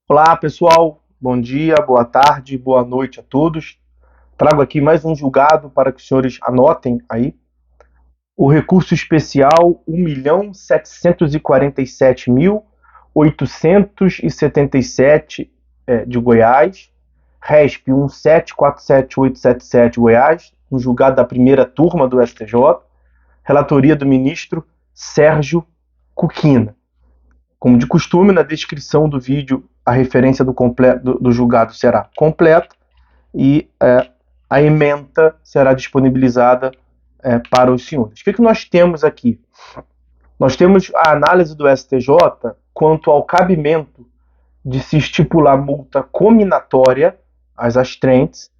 Olá, pessoal. Bom dia, boa tarde, boa noite a todos. Trago aqui mais um julgado para que os senhores anotem aí. O recurso especial 1.747.877 de Goiás, RESP 1747877 Goiás, um julgado da primeira turma do STJ, relatoria do ministro Sérgio Cuquina. Como de costume, na descrição do vídeo, a referência do julgado será completa e a ementa será disponibilizada para os senhores. O que nós temos aqui? Nós temos a análise do STJ quanto ao cabimento de se estipular multa cominatória às astrentes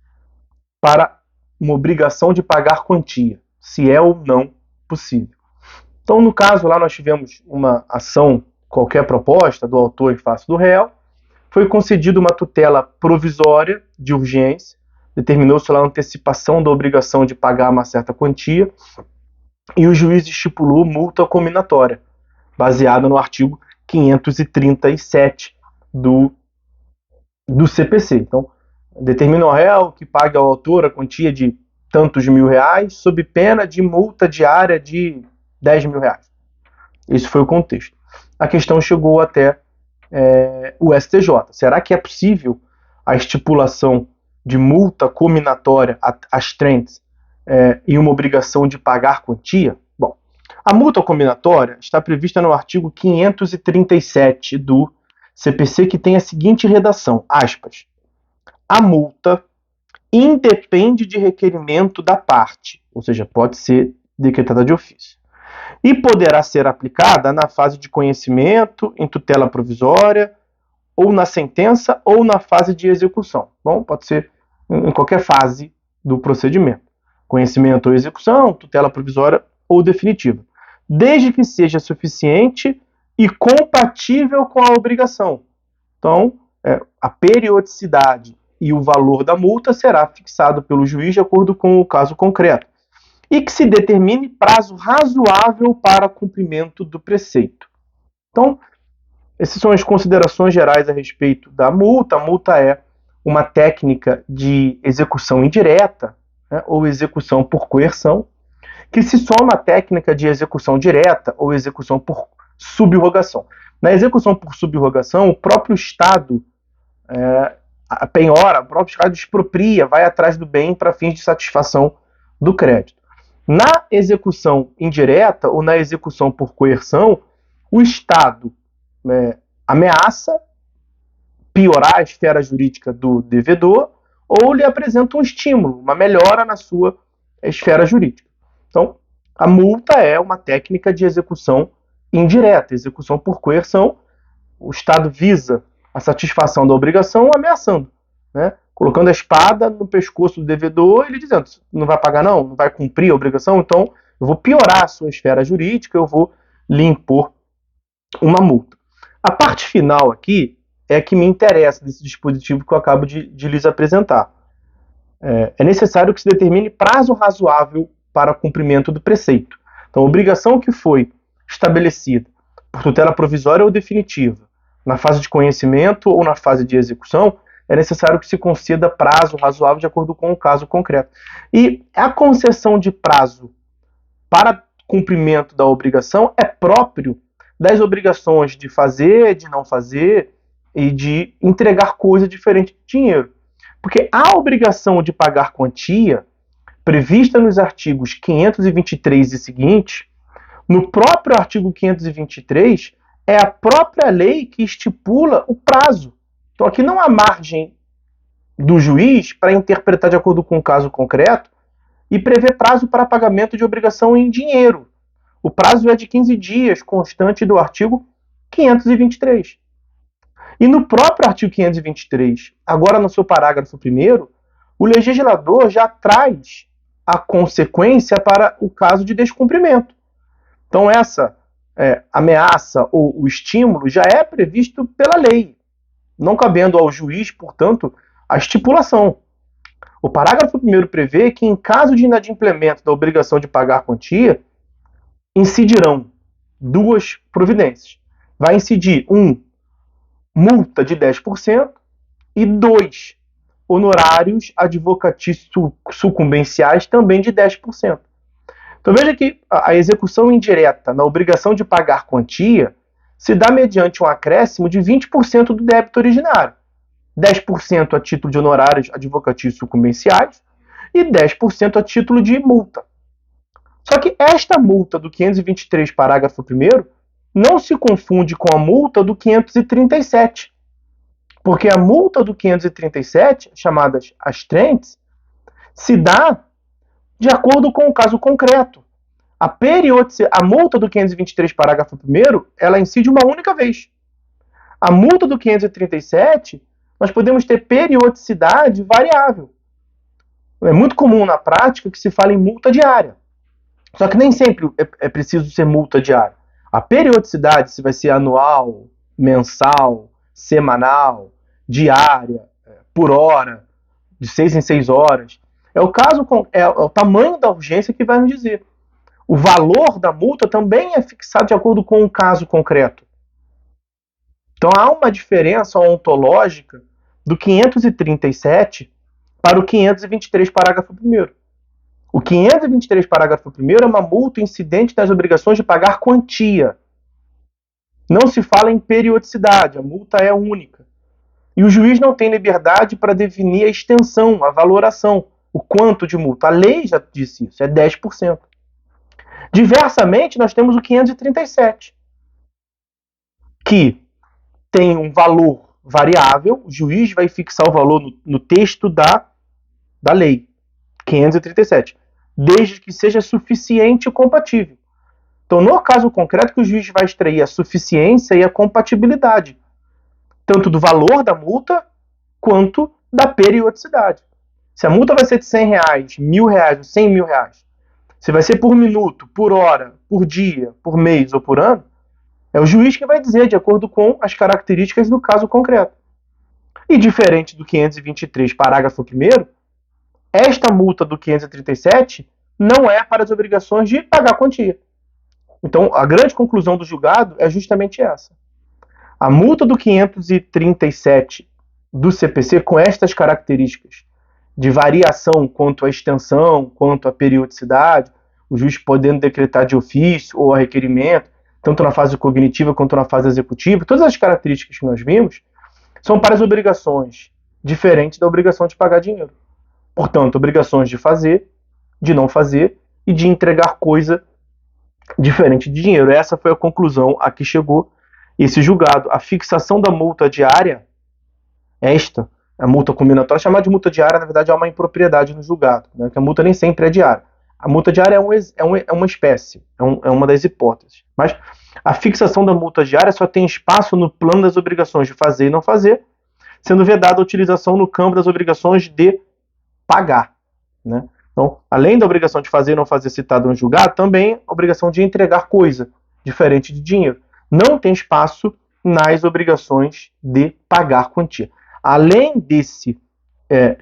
para uma obrigação de pagar quantia, se é ou não possível. Então, no caso lá, nós tivemos uma ação, qualquer proposta do autor em face do réu, foi concedida uma tutela provisória de urgência, determinou-se lá a antecipação da obrigação de pagar uma certa quantia, e o juiz estipulou multa cominatória, baseada no artigo 537 do CPC. Então, determina ao réu que pague ao autor a quantia de tantos mil reais, sob pena de multa diária de 10 mil reais. Esse foi o contexto. A questão chegou até o STJ. Será que é possível a estipulação de multa cominatória às trentes e uma obrigação de pagar quantia? Bom, a multa cominatória está prevista no artigo 537 do CPC, que tem a seguinte redação, aspas, a multa independe de requerimento da parte, ou seja, pode ser decretada de ofício, e poderá ser aplicada na fase de conhecimento, em tutela provisória, ou na sentença, ou na fase de execução. Bom, pode ser em qualquer fase do procedimento. Conhecimento ou execução, tutela provisória ou definitiva. Desde que seja suficiente e compatível com a obrigação. Então, a periodicidade e o valor da multa será fixado pelo juiz de acordo com o caso concreto. E que se determine prazo razoável para cumprimento do preceito. Então, essas são as considerações gerais a respeito da multa. A multa é uma técnica de execução indireta, né, ou execução por coerção, que se soma à técnica de execução direta ou execução por subrogação. Na execução por subrogação, o próprio Estado penhora, o próprio Estado expropria, vai atrás do bem para fins de satisfação do crédito. Na execução indireta ou na execução por coerção, o Estado ameaça piorar a esfera jurídica do devedor ou lhe apresenta um estímulo, uma melhora na sua esfera jurídica. Então, a multa é uma técnica de execução indireta, execução por coerção. O Estado visa a satisfação da obrigação ameaçando, né? Colocando a espada no pescoço do devedor e lhe dizendo, não vai pagar não, não vai cumprir a obrigação, então eu vou piorar a sua esfera jurídica, eu vou lhe impor uma multa. A parte final aqui é a que me interessa desse dispositivo que eu acabo de lhes apresentar. É necessário que se determine prazo razoável para cumprimento do preceito. Então, a obrigação que foi estabelecida por tutela provisória ou definitiva, na fase de conhecimento ou na fase de execução, é necessário que se conceda prazo razoável de acordo com o caso concreto. E a concessão de prazo para cumprimento da obrigação é próprio das obrigações de fazer, de não fazer e de entregar coisa diferente de dinheiro. Porque a obrigação de pagar quantia, prevista nos artigos 523 e seguintes, no próprio artigo 523, é a própria lei que estipula o prazo. Então aqui não há margem do juiz para interpretar de acordo com o caso concreto e prever prazo para pagamento de obrigação em dinheiro. O prazo é de 15 dias, constante do artigo 523. E no próprio artigo 523, agora no seu parágrafo 1º, o legislador já traz a consequência para o caso de descumprimento. Então essa ameaça ou o estímulo já é previsto pela lei, não cabendo ao juiz, portanto, a estipulação. O parágrafo 1º prevê que, em caso de inadimplemento da obrigação de pagar quantia, incidirão duas providências. Vai incidir, multa de 10% e 2, honorários advocatícios sucumbenciais também de 10%. Então veja que a execução indireta na obrigação de pagar quantia se dá mediante um acréscimo de 20% do débito originário, 10% a título de honorários advocatícios sucumbenciais e 10% a título de multa. Só que esta multa do 523, parágrafo 1º, não se confunde com a multa do 537, porque a multa do 537, chamadas astrentes, se dá de acordo com o caso concreto. A multa do 523, parágrafo 1º, ela incide uma única vez. A multa do 537, nós podemos ter periodicidade variável. É muito comum na prática que se fale em multa diária. Só que nem sempre é preciso ser multa diária. A periodicidade, se vai ser anual, mensal, semanal, diária, por hora, de 6 em 6 horas, é o tamanho da urgência que vai nos dizer. O valor da multa também é fixado de acordo com o caso concreto. Então há uma diferença ontológica do 537 para o 523, parágrafo 1º. O 523, parágrafo 1º é uma multa incidente das obrigações de pagar quantia. Não se fala em periodicidade, a multa é única. E o juiz não tem liberdade para definir a extensão, a valoração, o quanto de multa. A lei já disse isso, é 10%. Diversamente, nós temos o 537, que tem um valor variável, o juiz vai fixar o valor no texto da lei, 537, desde que seja suficiente e compatível. Então, no caso concreto, que o juiz vai extrair a suficiência e a compatibilidade, tanto do valor da multa, quanto da periodicidade. Se a multa vai ser de R$100, R$1.000 ou R$100.000, se vai ser por minuto, por hora, por dia, por mês ou por ano, é o juiz que vai dizer, de acordo com as características do caso concreto. E diferente do 523, parágrafo 1º, esta multa do 537 não é para as obrigações de pagar quantia. Então, a grande conclusão do julgado é justamente essa. A multa do 537 do CPC, com estas características de variação quanto à extensão, quanto à periodicidade, o juiz podendo decretar de ofício ou a requerimento, tanto na fase cognitiva quanto na fase executiva, todas as características que nós vimos são para as obrigações diferentes da obrigação de pagar dinheiro. Portanto, obrigações de fazer, de não fazer e de entregar coisa diferente de dinheiro. Essa foi a conclusão a que chegou esse julgado. A fixação da multa diária, a multa combinatória, chamada de multa diária, na verdade é uma impropriedade no julgado, né? Que a multa nem sempre é diária. A multa diária é uma espécie, é uma das hipóteses. Mas a fixação da multa diária só tem espaço no plano das obrigações de fazer e não fazer, sendo vedada a utilização no campo das obrigações de pagar, né? Então, além da obrigação de fazer e não fazer citada no julgado, também a obrigação de entregar coisa, diferente de dinheiro. Não tem espaço nas obrigações de pagar quantia. Além desse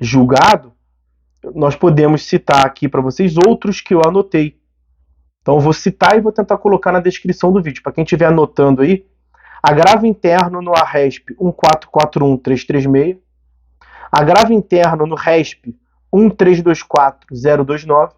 julgado, nós podemos citar aqui para vocês outros que eu anotei. Então eu vou citar e vou tentar colocar na descrição do vídeo. Para quem estiver anotando aí, agravo interno no ARESP 1441336, agravo interno no RESP 1324029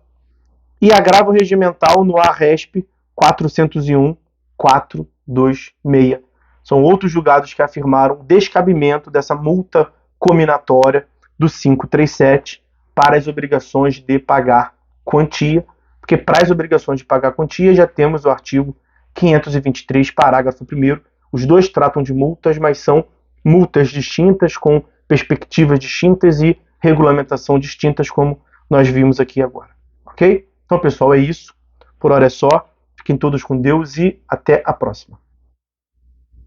e agravo regimental no ARESP 401426. São outros julgados que afirmaram o descabimento dessa multa cominatória do 537 para as obrigações de pagar quantia, porque para as obrigações de pagar quantia já temos o artigo 523, parágrafo 1º. Os dois tratam de multas, mas são multas distintas, com perspectivas distintas e regulamentação distintas, como nós vimos aqui agora. Ok? Então, pessoal, é isso. Por hora é só. Fiquem todos com Deus e até a próxima.